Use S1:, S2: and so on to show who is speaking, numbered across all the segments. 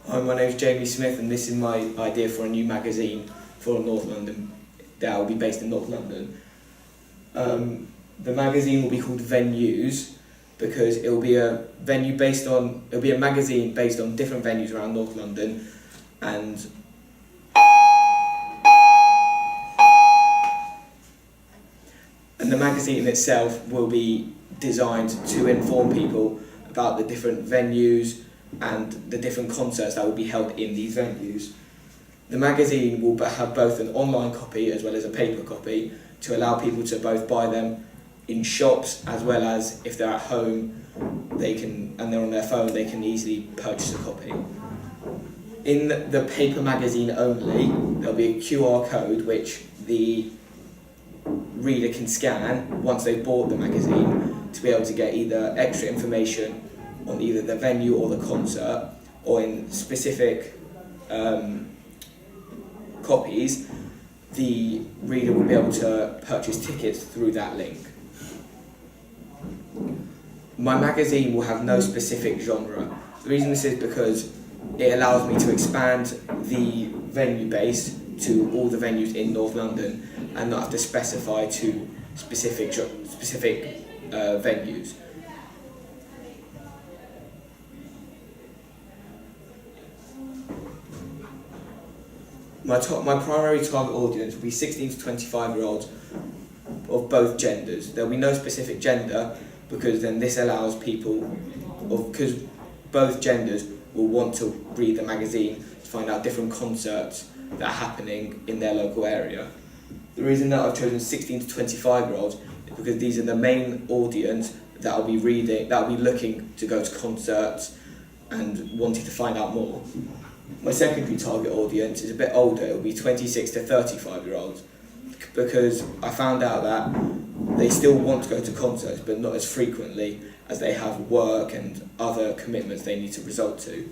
S1: Hi, my name is Jamie Smith, and this is my idea for a new magazine for North London that will be based in North London. The magazine will be called Venues because it will be a magazine based on different venues around North London, and the magazine itself will be designed to inform people about the different venues and the different concerts that will be held in these venues. The magazine will have both an online copy as well as a paper copy to allow people to both buy them in shops, as well as if they're at home and they're on their phone, they can easily purchase a copy. In the paper magazine only, there'll be a QR code which the reader can scan once they've bought the magazine to be able to get either extra information on either the venue or the concert, or in specific copies, the reader will be able to purchase tickets through that link. My magazine will have no specific genre. The reason this is because it allows me to expand the venue base to all the venues in North London and not have to specify to specific venues. My primary target audience will be 16 to 25 year olds of both genders. There will be no specific gender because then this allows people, because both genders will want to read the magazine to find out different concerts that are happening in their local area. The reason that I've chosen 16 to 25 year olds is because these are the main audience that will be looking to go to concerts and wanting to find out more. My secondary target audience is a bit older. It will be 26 to 35 year olds, because I found out that they still want to go to concerts but not as frequently as they have work and other commitments they need to resort to.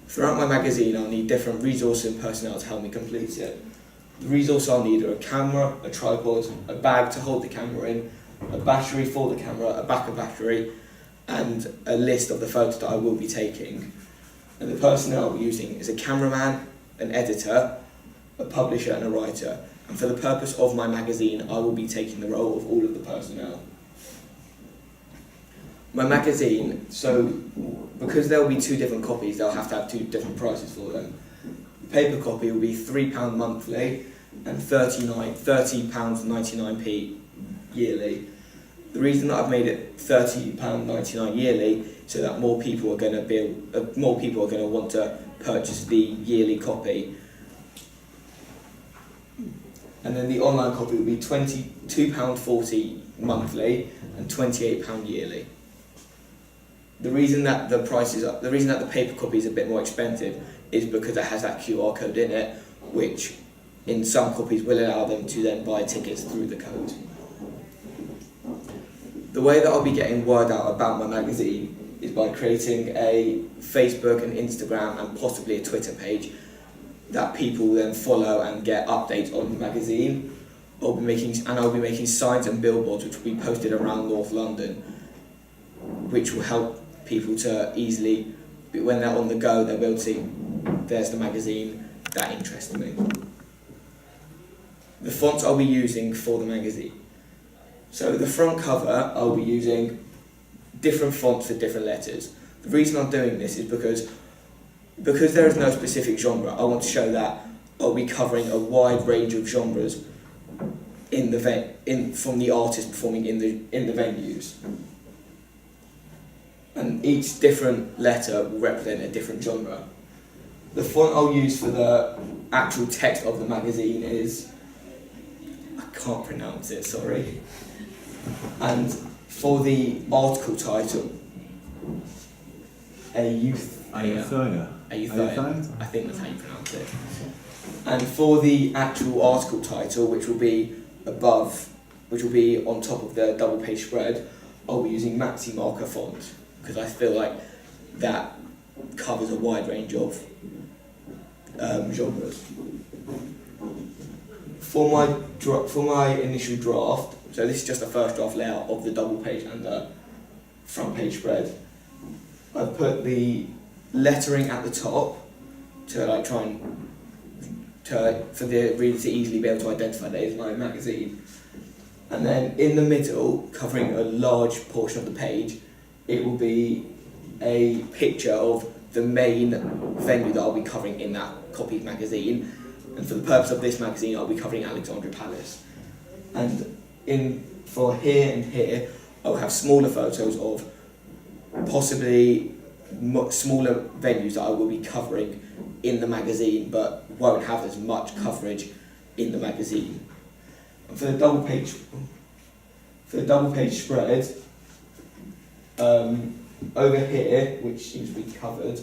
S1: Throughout my magazine, I'll need different resources and personnel to help me complete it. The resources I'll need are a camera, a tripod, a bag to hold the camera in, a battery for the camera, a backup battery, and a list of the photos that I will be taking. And the personnel I'll be using is a cameraman, an editor, a publisher and a writer. And for the purpose of my magazine, I will be taking the role of all of the personnel. My magazine, so because there will be two different copies, they'll have to have two different prices for them. The paper copy will be £3 monthly and £30.99 yearly. The reason that I've made it £30.99 yearly so that more people are going to want to purchase the yearly copy. And then the online copy will be £22.40 monthly and £28 yearly. The reason that the paper copy is a bit more expensive is because it has that QR code in it, which in some copies will allow them to then buy tickets through the code. The way that I'll be getting word out about my magazine is by creating a Facebook and Instagram and possibly a Twitter page that people then follow and get updates on the magazine. I'll be making signs and billboards which will be posted around North London, which will help people to easily, when they're on the go, they'll be able to see, there's the magazine, that interests me. The fonts I'll be using for the magazine. So the front cover, I'll be using different fonts for different letters. The reason I'm doing this is because there is no specific genre. I want to show that I'll be covering a wide range of genres from the artists performing in the venues. And each different letter will represent a different genre. The font I'll use for the actual text of the magazine is, I can't pronounce it, sorry. And for the article title,
S2: Ayutthaya.
S1: I think that's how you pronounce it. And for the actual article title, which will be on top of the double page spread, I'll be using Maxi Marker font because I feel like that covers a wide range of genres. For my initial draft, so this is just the first draft layout of the double page and the front page spread. I've put the lettering at the top to like try and for the reader to easily be able to identify that it's my magazine. And then in the middle, covering a large portion of the page, it will be a picture of the main venue that I'll be covering in that copied magazine. And for the purpose of this magazine, I'll be covering Alexandra Palace. And for here and here, I'll have smaller photos of possibly smaller venues that I will be covering in the magazine, but won't have as much coverage in the magazine. And for the double page spread, over here, which seems to be covered,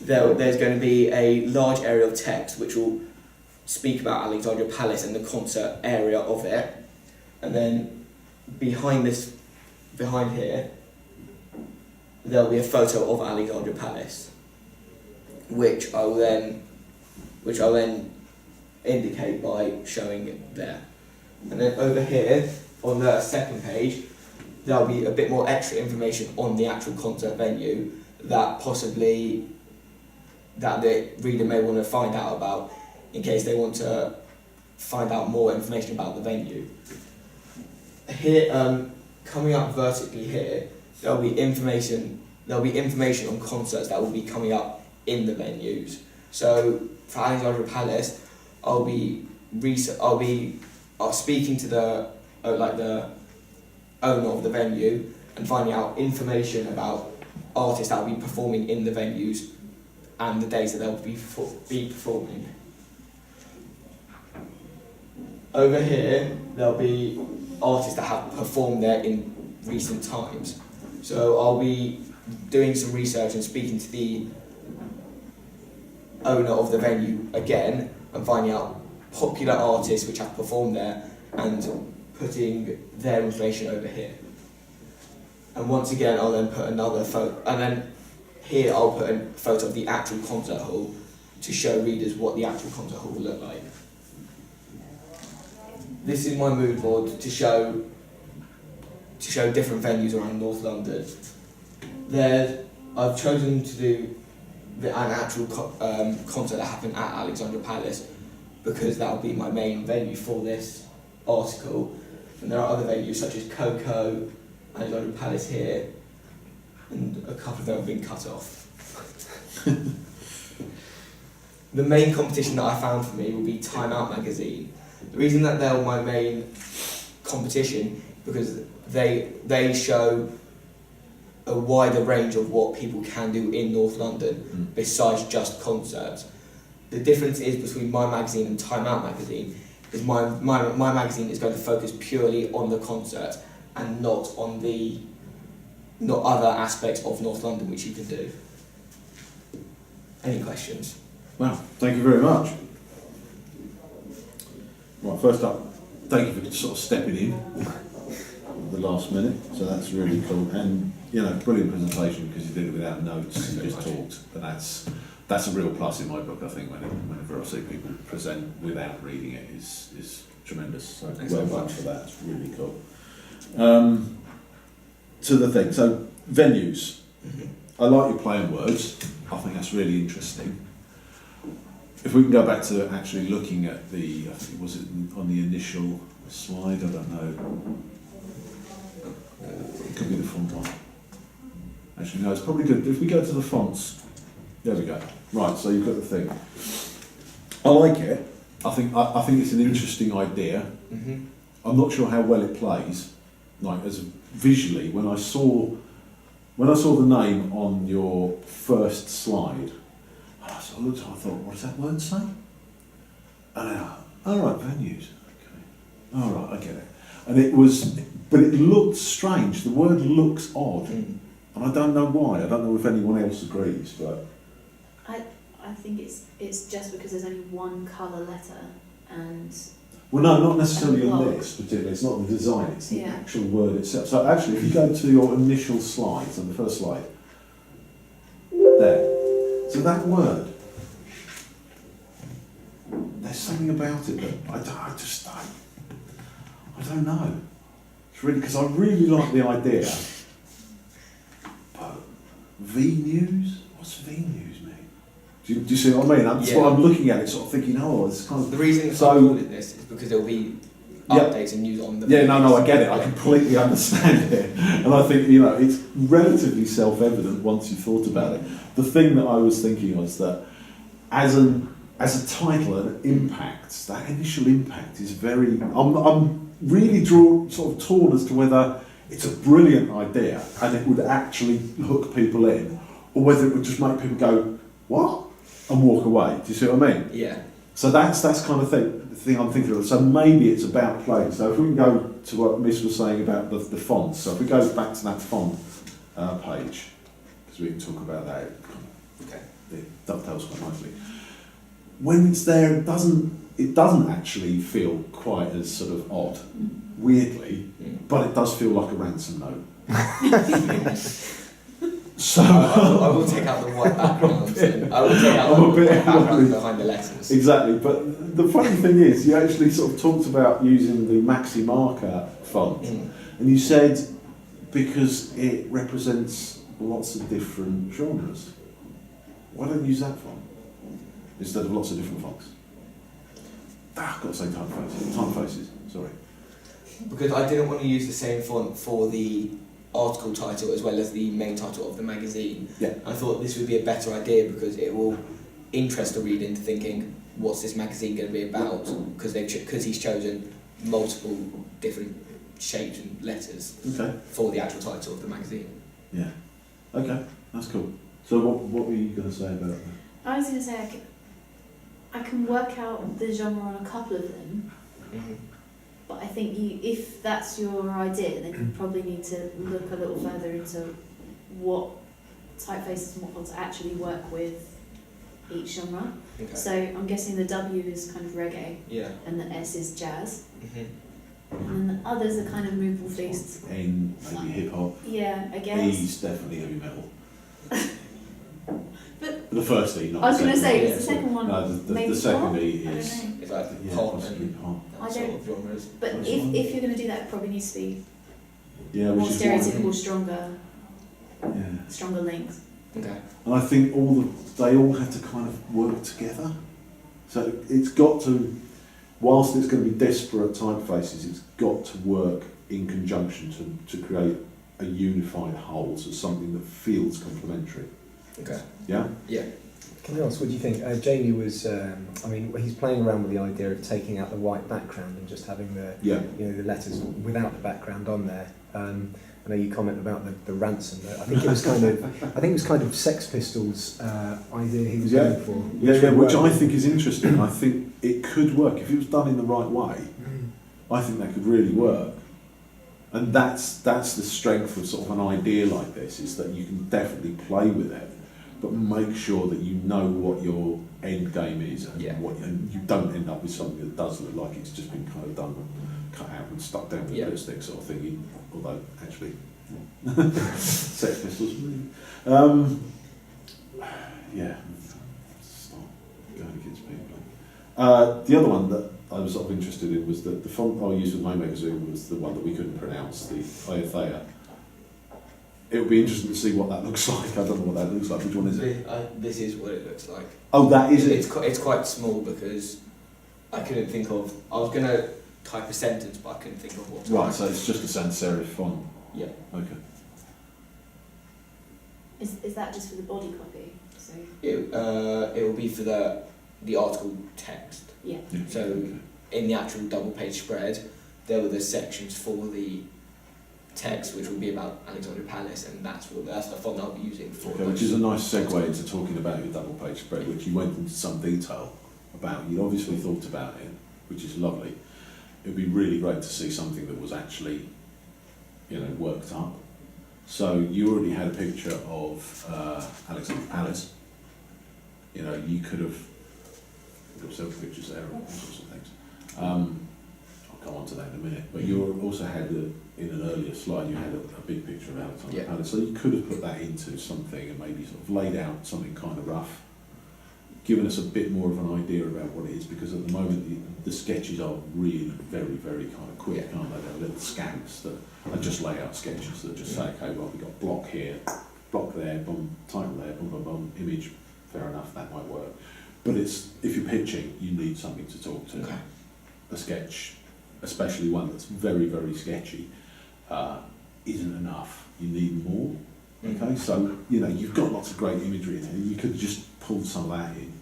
S1: there's going to be a large area of text which will speak about Alexandra Palace and the concert area of it. And then behind here, there'll be a photo of Alexandra Palace, which I'll then indicate by showing it there. And then over here, on the second page, there'll be a bit more extra information on the actual concert venue that the reader may want to find out about in case they want to find out more information about the venue. Here, coming up vertically here, there'll be information on concerts that will be coming up in the venues. So for Alexandra Palace, I'll be speaking to the owner of the venue and finding out information about artists that will be performing in the venues and the days that they'll be performing. Over here, there'll be artists that have performed there in recent times. So I'll be doing some research and speaking to the owner of the venue again and finding out popular artists which have performed there and putting their information over here. And once again, I'll then put another photo, and then here I'll put a photo of the actual concert hall to show readers what the actual concert hall will look like. This is my mood board to show different venues around North London. I've chosen to do an actual concert that happened at Alexandra Palace because that will be my main venue for this article. And there are other venues such as Coco, Alexandra Palace here, and a couple of them have been cut off. The main competition that I found for me will be Time Out magazine. The reason that they're my main competition because they show a wider range of what people can do in North London besides just concerts. The difference is between my magazine and Time Out magazine is my magazine is going to focus purely on the concert and not other aspects of North London which you can do. Any questions?
S2: Well, thank you very much. Right, first up, thank you for sort of stepping in at the last minute, so that's really cool. And, brilliant presentation because you did it without notes and just talked. And that's a real plus in my book, I think, whenever I see people present without reading it is tremendous. So well done for that, it's really cool. To the thing, so venues. I like your play on words, I think that's really interesting. If we can go back to actually looking at I think was it on the initial slide, I don't know. It could be the font one. Actually, no, it's probably good. If we go to the fonts, there we go. Right, so you've got the thing. I like it. I think it's an interesting idea. I'm not sure how well it plays. Like as visually, when I saw the name on your first slide, so I looked at it, I thought, what does that word say? And all right, venues. Okay. All right, I get it. And but it looked strange. The word looks odd, and I don't know why. I don't know if anyone else agrees, but
S3: I think it's just because there's only one colour letter and.
S2: Well, no, not necessarily on this particularly. It's not the design; it's the actual word itself. So actually, if you go to your initial slides on the first slide, there. So that word, there's something about it that I don't know. It's really because I really like the idea, but V News? What's V News mean? Do you see what I mean? That's
S1: Yeah.
S2: what I'm looking at it, sort of thinking, oh, it's kind of...
S1: The reason it's
S2: So-
S1: not called it this is because there'll be updates and news on the
S2: Yeah, no, I get it. I
S1: Yeah.
S2: completely understand it. And I think, it's relatively self-evident once you've thought about it. The thing that I was thinking was that as a title, an impact, that initial impact is very... I'm really sort of torn as to whether it's a brilliant idea and it would actually hook people in, or whether it would just make people go, what? And walk away. Do you see what I mean?
S1: Yeah.
S2: So that's kind of the thing I'm thinking of. So maybe it's about playing. So if we can go to what Miss was saying about the fonts. So if we go back to that font page, because we can talk about that.
S1: Okay.
S2: It dovetails quite nicely. When it's there, it doesn't actually feel quite as sort of odd, weirdly, but it does feel like a ransom note. So
S1: I will take out the white background. I will take out
S2: I'm a
S1: the
S2: bit
S1: white background
S2: angry.
S1: behind the letters.
S2: Exactly, but the funny thing is, you actually sort of talked about using the Maxi Marker font, and you said because it represents lots of different genres. Why don't you use that font instead of lots of different fonts? I've got to say typefaces, sorry.
S1: Because I didn't want to use the same font for the article title as well as the main title of the magazine.
S2: Yeah.
S1: I thought this would be a better idea because it will interest the reader into thinking, what's this magazine going to be about? Because he's chosen multiple different shapes and letters for the actual title of the magazine.
S2: Yeah. Okay, that's cool. So what were you going to say about that?
S3: I was going to say I can work out the genre on a couple of them, but I think if that's your idea, then you probably need to look a little further into what typefaces and what fonts actually work with each genre.
S1: Okay.
S3: So I'm guessing the W is kind of reggae,
S1: Yeah.
S3: and the S is jazz, and then the others are kind of movable feasts.
S2: N, maybe hip hop.
S3: Yeah, I guess.
S2: E's definitely heavy metal.
S3: But
S2: The first E, not
S3: I was
S2: the
S3: going to
S2: second
S3: say,
S2: E.
S3: is the second one
S2: No, the
S3: maybe
S2: second
S3: pop?
S2: E
S3: I don't
S2: is...
S3: know.
S1: It's like
S2: Yeah,
S1: pop
S2: possibly
S1: and
S2: pop.
S3: I
S1: that sort
S3: don't-
S1: of genres.
S3: But
S2: Which
S3: if
S2: one?
S3: you're going to do that, it probably needs to be
S2: Yeah,
S3: more
S2: which is why...
S3: stereotypical, stronger links.
S1: Okay.
S2: And I think they all have to kind of work together. So it's got to, whilst it's going to be disparate typefaces, it's got to work in conjunction to create a unified whole, so something that feels complementary.
S1: Okay.
S2: Yeah?
S1: Yeah.
S4: Can I ask, what do you think? Jamie was, he's playing around with the idea of taking out the white background and just having the letters without the background on there. I know you comment about the ransom. I think it was kind of Sex Pistols idea he was going for.
S2: Which I think is interesting. I think it could work if it was done in the right way. I think that could really work. And that's the strength of sort of an idea like this, is that you can definitely play with it, but make sure that you know what your end game is, and and you don't end up with something that does look like it's just been kind of done, cut out and stuck down with a glue stick sort of thing. Although actually, Sex Pistols. Stop going against people. The other one that I was sort of interested in was that the font I used with my magazine was the one that we couldn't pronounce, the Iothea. It would be interesting to see what that looks like. I don't know what that looks like. Which one is it?
S1: This is what it looks like.
S2: Oh, that is it.
S1: It's quite small because I couldn't think of. I was gonna type a sentence, but I couldn't think of what.
S2: Right, so it's just a sans serif font.
S1: Yeah.
S2: Okay.
S3: Is that just for the body copy? So
S1: It will be for the article text.
S3: yeah.
S1: So in the actual double page spread, there were the sections for the text, which will be about Alexandria Palace, and that's the font I'll be using for.
S2: Okay, which is a nice segue into talking about your double page spread, which you went into some detail about. You obviously thought about it, which is lovely. It would be really great to see something that was actually, worked up. So you already had a picture of Alexandria Palace. You could have got several pictures there of all sorts of things. I'll come on to that in a minute. But you also had, in an earlier slide, you had a big picture of Alexandria Palace. So you could have put that into something and maybe sort of laid out something kind of rough, given us a bit more of an idea about what it is, because at the moment the sketches are really very, very kind of quick, aren't they? They're little scans that are just layout sketches that just say, okay, well, we've got block here, block there, boom, title there, boom, boom, boom, image, fair enough, that might work. But it's, if you're pitching, you need something to talk to.
S1: Okay.
S2: A sketch, especially one that's very, very sketchy, isn't enough. You need more. Okay, so you've got lots of great imagery in here. You could just pull some of that in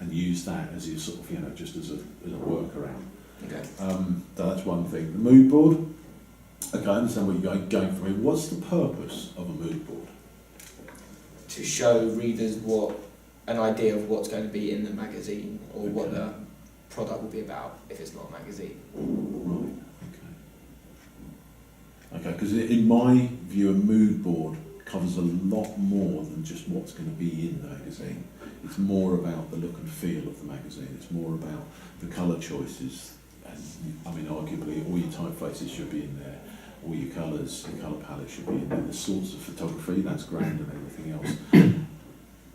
S2: and use that as your sort of, just as a workaround.
S1: Okay.
S2: So that's one thing. The mood board. Okay, I understand what you're going for. What's the purpose of a mood board?
S1: To show readers an idea of what's going to be in the magazine, or what the product will be about if it's not a magazine.
S2: Right. Okay. Okay, because in my view, a mood board covers a lot more than just what's going to be in the magazine. It's more about the look and feel of the magazine. It's more about the colour choices. And I mean, arguably, all your typefaces should be in there. All your colours, your colour palette should be in there. The sorts of photography, that's grand, and everything else.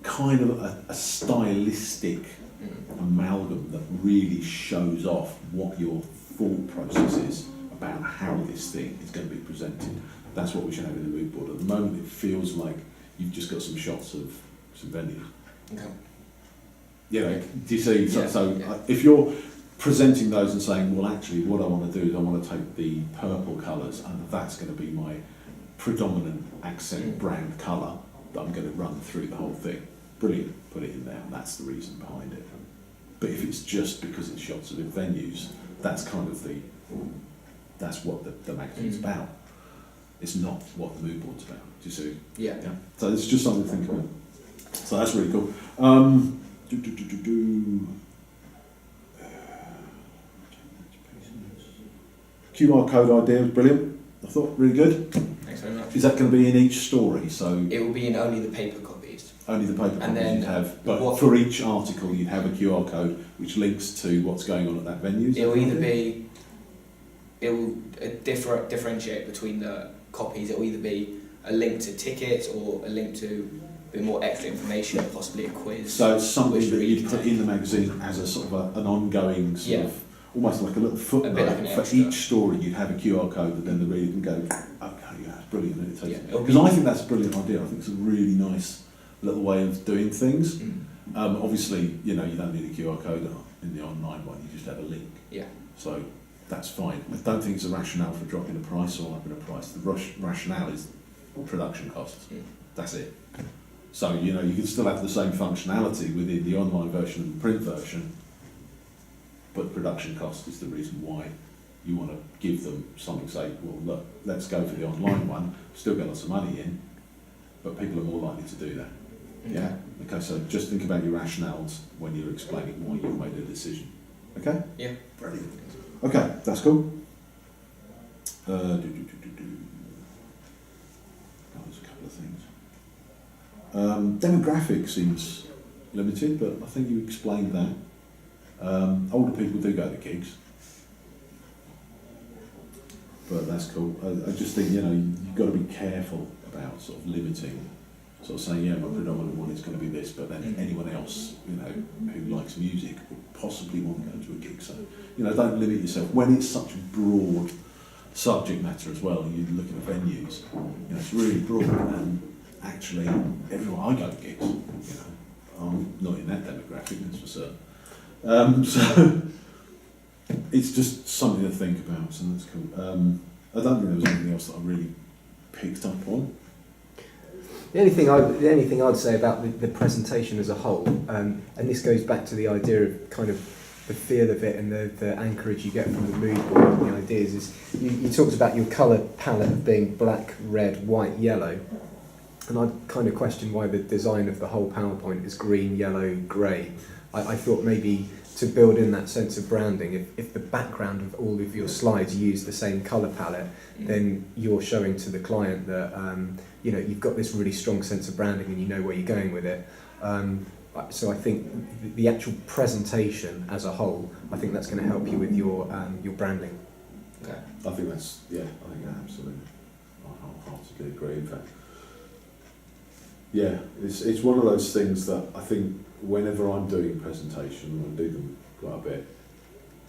S2: Kind of a stylistic amalgam that really shows off what your thought process is about how this thing is going to be presented. That's what we should have in the mood board. At the moment, it feels like you've just got some shots of some venues.
S1: Okay.
S2: Do you see? So if you're presenting those and saying, well, actually, what I want to do is I want to take the purple colours, and that's going to be my predominant accent brand colour that I'm going to run through the whole thing. Brilliant, put it in there. That's the reason behind it. But if it's just because it's shots of venues, that's kind of that's what the magazine's about. It's not what the mood board's about. Do you see?
S1: Yeah.
S2: So it's just something to think about. So that's really cool. QR code idea was brilliant. I thought really good.
S1: Thanks very much.
S2: Is that going to be in each story? So
S1: it will be in only the paper copies.
S2: Only the paper copies
S1: then
S2: you'd have, but for each article you'd have a QR code which links to what's going on at that venue.
S1: It will differentiate between the copies. It will either be a link to tickets or a link to a bit more extra information, possibly a quiz.
S2: So it's something that you put in the magazine as a sort of an ongoing sort of, almost like a little footnote.
S1: Like
S2: for each story you'd have a QR code that then the reader can go, okay, yeah, that's brilliant. And it takes because I think that's a brilliant idea. I think it's a really nice little way of doing things. Obviously, you don't need a QR code in the online one. You just have a link.
S1: Yeah.
S2: So that's fine. I don't think it's a rationale for dropping the price or upping the price. The rationale is production costs. That's it. So you can still have the same functionality within the online version and the print version, but production cost is the reason why you want to give them something. Say, well, look, let's go for the online one. Still get lots of money in, but people are more likely to do that. Yeah. Okay. So just think about your rationales when you're explaining why you've made a decision. Okay.
S1: Yeah.
S2: Brilliant. Okay, that's cool. There's a couple of things. Demographic seems limited, but I think you explained that. Older people do go to gigs, but that's cool. I just think you've got to be careful about sort of limiting, sort of saying, yeah, my predominant one is going to be this, but then anyone else who likes music will possibly want to go to a gig. So don't limit yourself when it's such a broad subject matter as well. You're looking at venues, it's really broad, and actually everyone I go to gigs, I'm not in that demographic, that's for certain. So it's just something to think about, so that's cool. I don't think there was anything else that I really picked up on.
S4: The only thing I'd say about the presentation as a whole, and this goes back to the idea of kind of the feel of it and the anchorage you get from the mood board and the ideas, is you talked about your colour palette of being black, red, white, yellow, and I'd kind of question why the design of the whole PowerPoint is green, yellow, grey. I thought maybe to build in that sense of branding, if the background of all of your slides use the same colour palette, then you're showing to the client that you've got this really strong sense of branding and you know where you're going with it. So I think the actual presentation as a whole, I think that's going to help you with your branding.
S1: Okay.
S2: I think that's absolutely. I wholeheartedly agree. In fact, it's one of those things that I think whenever I'm doing presentations, I do them quite a bit,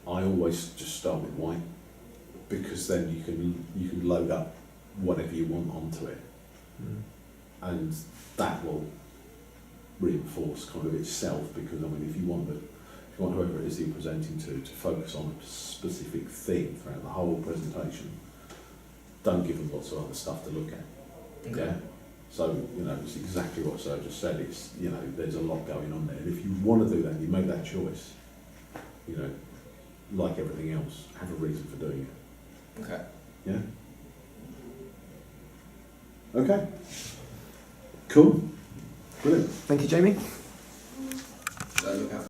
S2: I always just start with white, because then you can load up whatever you want onto it. and that will reinforce kind of itself, because I mean, if you want whoever it is that you're presenting to focus on a specific thing throughout the whole presentation, don't give them lots of other stuff to look at.
S1: Okay.
S2: Yeah. So, you know, it's exactly what Sir just said. It's, you know, there's a lot going on there. And if you want to do that, you make that choice, you know, like everything else, have a reason for doing it.
S1: Okay.
S2: Yeah? Okay. Cool. Brilliant.
S4: Thank you, Jamie.
S1: So look out.